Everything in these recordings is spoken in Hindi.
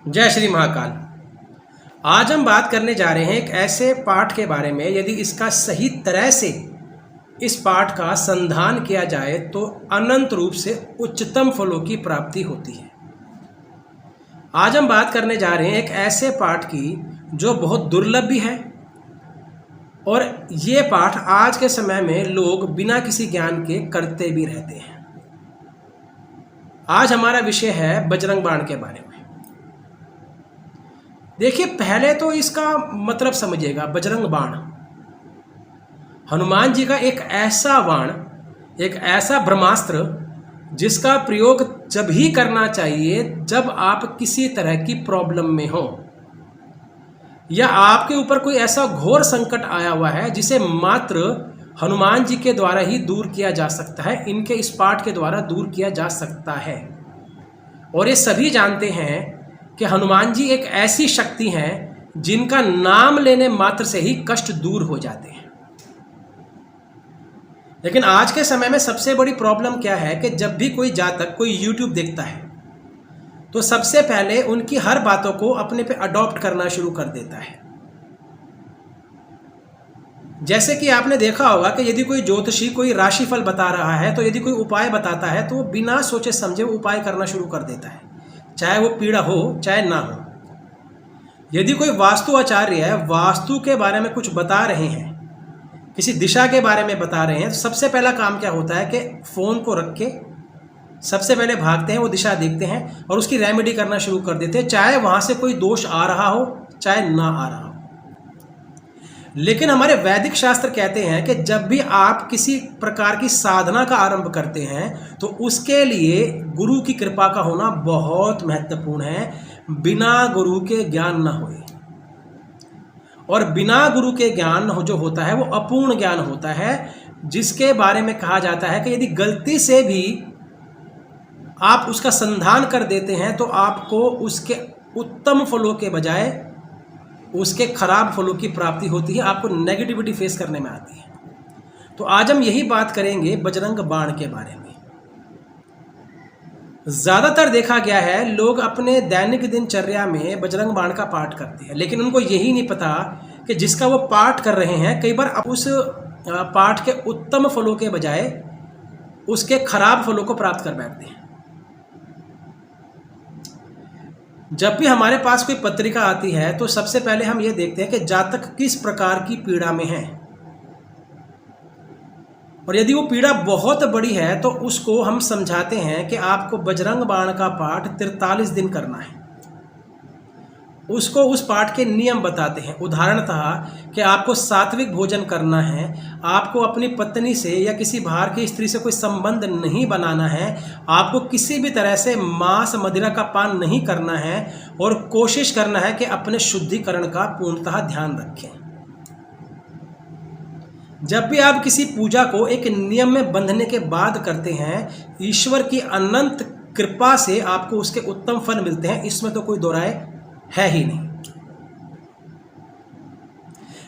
जय श्री महाकाल। आज हम बात करने जा रहे हैं एक ऐसे पाठ के बारे में, यदि इसका सही तरह से इस पाठ का संधान किया जाए तो अनंत रूप से उच्चतम फलों की प्राप्ति होती है। आज हम बात करने जा रहे हैं एक ऐसे पाठ की जो बहुत दुर्लभ भी है, और ये पाठ आज के समय में लोग बिना किसी ज्ञान के करते भी रहते हैं। आज हमारा विषय है बजरंग बाण के बारे में। देखिए, पहले तो इसका मतलब समझिएगा। बजरंग बाण हनुमान जी का एक ऐसा बाण, एक ऐसा ब्रह्मास्त्र जिसका प्रयोग जब ही करना चाहिए जब आप किसी तरह की प्रॉब्लम में हो, या आपके ऊपर कोई ऐसा घोर संकट आया हुआ है जिसे मात्र हनुमान जी के द्वारा ही दूर किया जा सकता है। इनके इस पाठ के द्वारा दूर किया जा सकता है। और ये सभी जानते हैं कि हनुमान जी एक ऐसी शक्ति हैं जिनका नाम लेने मात्र से ही कष्ट दूर हो जाते हैं। लेकिन आज के समय में सबसे बड़ी प्रॉब्लम क्या है कि जब भी कोई जातक कोई YouTube देखता है तो सबसे पहले उनकी हर बातों को अपने पे अडॉप्ट करना शुरू कर देता है। जैसे कि आपने देखा होगा कि यदि कोई ज्योतिषी कोई राशिफल बता रहा है, तो यदि कोई उपाय बताता है तो वो बिना सोचे समझे वो उपाय करना शुरू कर देता है, चाहे वो पीड़ा हो चाहे ना हो। यदि कोई वास्तु आचार्य है, वास्तु के बारे में कुछ बता रहे हैं, किसी दिशा के बारे में बता रहे हैं, तो सबसे पहला काम क्या होता है कि फ़ोन को रख के सबसे पहले भागते हैं, वो दिशा देखते हैं और उसकी रेमेडी करना शुरू कर देते हैं, चाहे वहाँ से कोई दोष आ रहा हो चाहे ना आ रहा हो। लेकिन हमारे वैदिक शास्त्र कहते हैं कि जब भी आप किसी प्रकार की साधना का आरंभ करते हैं तो उसके लिए गुरु की कृपा का होना बहुत महत्वपूर्ण है। बिना गुरु के ज्ञान ना होए, और बिना गुरु के ज्ञान जो होता है वो अपूर्ण ज्ञान होता है, जिसके बारे में कहा जाता है कि यदि गलती से भी आप उसका संधान कर देते हैं तो आपको उसके उत्तम फलों के बजाय उसके खराब फलों की प्राप्ति होती है, आपको नेगेटिविटी फेस करने में आती है। तो आज हम यही बात करेंगे बजरंग बाण के बारे में। ज़्यादातर देखा गया है लोग अपने दैनिक दिनचर्या में बजरंग बाण का पाठ करते हैं, लेकिन उनको यही नहीं पता कि जिसका वो पाठ कर रहे हैं कई बार उस पाठ के उत्तम फलों के बजाय उसके खराब फलों को प्राप्त कर बैठते हैं। जब भी हमारे पास कोई पत्रिका आती है तो सबसे पहले हम ये देखते हैं कि जातक किस प्रकार की पीड़ा में है, और यदि वो पीड़ा बहुत बड़ी है तो उसको हम समझाते हैं कि आपको बजरंग बाण का पाठ 43 दिन करना है। उसको उस पाठ के नियम बताते हैं। उदाहरणतः कि आपको सात्विक भोजन करना है, आपको अपनी पत्नी से या किसी बाहर की स्त्री से कोई संबंध नहीं बनाना है, आपको किसी भी तरह से मांस मदिरा का पान नहीं करना है, और कोशिश करना है कि अपने शुद्धिकरण का पूर्णतः ध्यान रखें। जब भी आप किसी पूजा को एक नियम में बंधने के बाद करते हैं, ईश्वर की अनंत कृपा से आपको उसके उत्तम फल मिलते हैं, इसमें तो कोई दो राय है ही नहीं।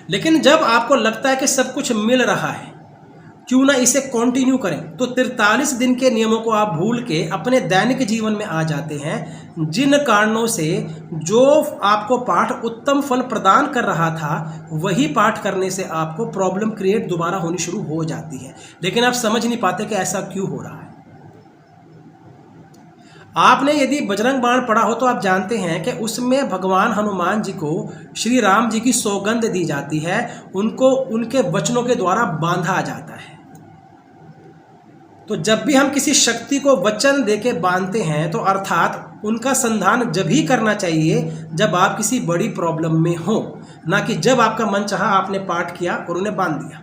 लेकिन जब आपको लगता है कि सब कुछ मिल रहा है, क्यों ना इसे कंटिन्यू करें, तो 43 दिन के नियमों को आप भूल के अपने दैनिक जीवन में आ जाते हैं। जिन कारणों से जो आपको पाठ उत्तम फल प्रदान कर रहा था, वही पाठ करने से आपको प्रॉब्लम क्रिएट दोबारा होनी शुरू हो जाती है। लेकिन आप समझ नहीं पाते कि ऐसा क्यों हो रहा है। आपने यदि बजरंग बाण पढ़ा हो तो आप जानते हैं कि उसमें भगवान हनुमान जी को श्री राम जी की सौगंध दी जाती है, उनको उनके वचनों के द्वारा बांधा जाता है। तो जब भी हम किसी शक्ति को वचन देके बांधते हैं तो अर्थात उनका संधान जब ही करना चाहिए जब आप किसी बड़ी प्रॉब्लम में हो, ना कि जब आपका मन चाहा आपने पाठ किया और उन्हें बांध दिया।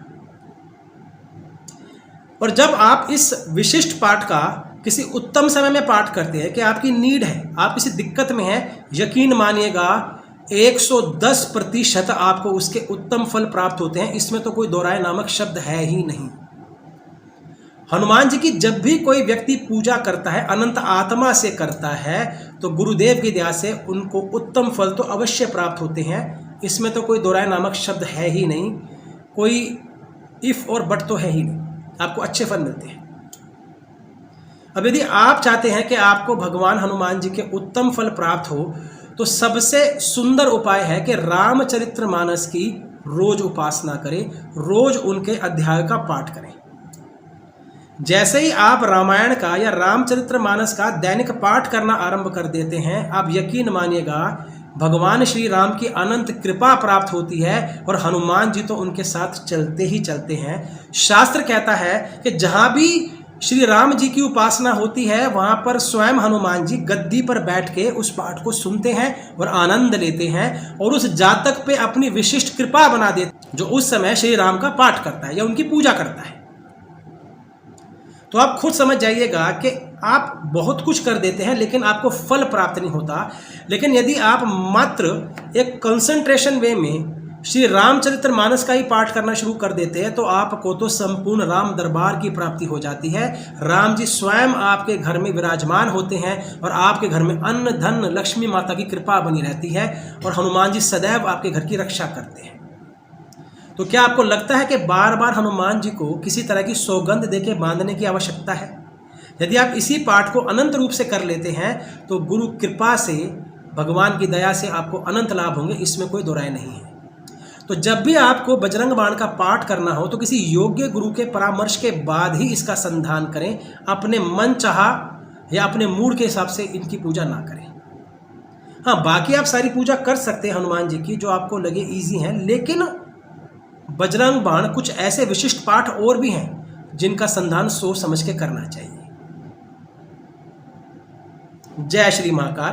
और जब आप इस विशिष्ट पाठ का किसी उत्तम समय में पाठ करते हैं कि आपकी नीड है, आप किसी दिक्कत में हैं, यकीन मानिएगा 110% आपको उसके उत्तम फल प्राप्त होते हैं। इसमें तो कोई दोहराए नामक शब्द है ही नहीं। हनुमान जी की जब भी कोई व्यक्ति पूजा करता है, अनंत आत्मा से करता है, तो गुरुदेव की दया से उनको उत्तम फल तो अवश्य प्राप्त होते हैं। इसमें तो कोई दोहराए नामक शब्द है ही नहीं, कोई इफ और बट तो है ही नहीं, आपको अच्छे फल मिलते हैं। अब यदि आप चाहते हैं कि आपको भगवान हनुमान जी के उत्तम फल प्राप्त हो, तो सबसे सुंदर उपाय है कि रामचरितमानस की रोज उपासना करें, रोज उनके अध्याय का पाठ करें। जैसे ही आप रामायण का या रामचरितमानस का दैनिक पाठ करना आरंभ कर देते हैं, आप यकीन मानिएगा भगवान श्री राम की अनंत कृपा प्राप्त होती है और हनुमान जी तो उनके साथ चलते ही चलते हैं। शास्त्र कहता है कि जहाँ भी श्री राम जी की उपासना होती है वहाँ पर स्वयं हनुमान जी गद्दी पर बैठ के उस पाठ को सुनते हैं और आनंद लेते हैं और उस जातक पे अपनी विशिष्ट कृपा बना देते जो उस समय श्री राम का पाठ करता है या उनकी पूजा करता है। तो आप खुद समझ जाइएगा कि आप बहुत कुछ कर देते हैं लेकिन आपको फल प्राप्त नहीं होता। लेकिन यदि आप मात्र एक कंसंट्रेशन वे में श्री रामचरितमानस का ही पाठ करना शुरू कर देते हैं तो आपको तो संपूर्ण राम दरबार की प्राप्ति हो जाती है। राम जी स्वयं आपके घर में विराजमान होते हैं और आपके घर में अन्न धन लक्ष्मी माता की कृपा बनी रहती है और हनुमान जी सदैव आपके घर की रक्षा करते हैं। तो क्या आपको लगता है कि बार बार हनुमान जी को किसी तरह की सौगंध देके बांधने की आवश्यकता है? यदि आप इसी पाठ को अनंत रूप से कर लेते हैं तो गुरु कृपा से, भगवान की दया से आपको अनंत लाभ होंगे, इसमें कोई दो राय नहीं है। तो जब भी आपको बजरंग बाण का पाठ करना हो तो किसी योग्य गुरु के परामर्श के बाद ही इसका संधान करें। अपने मन चाहा या अपने मूड के हिसाब से इनकी पूजा ना करें। हाँ, बाकी आप सारी पूजा कर सकते हैं हनुमान जी की जो आपको लगे ईजी हैं, लेकिन बजरंग बाण कुछ ऐसे विशिष्ट पाठ और भी हैं जिनका संधान सोच समझ के करना चाहिए। जय श्री महाकाल।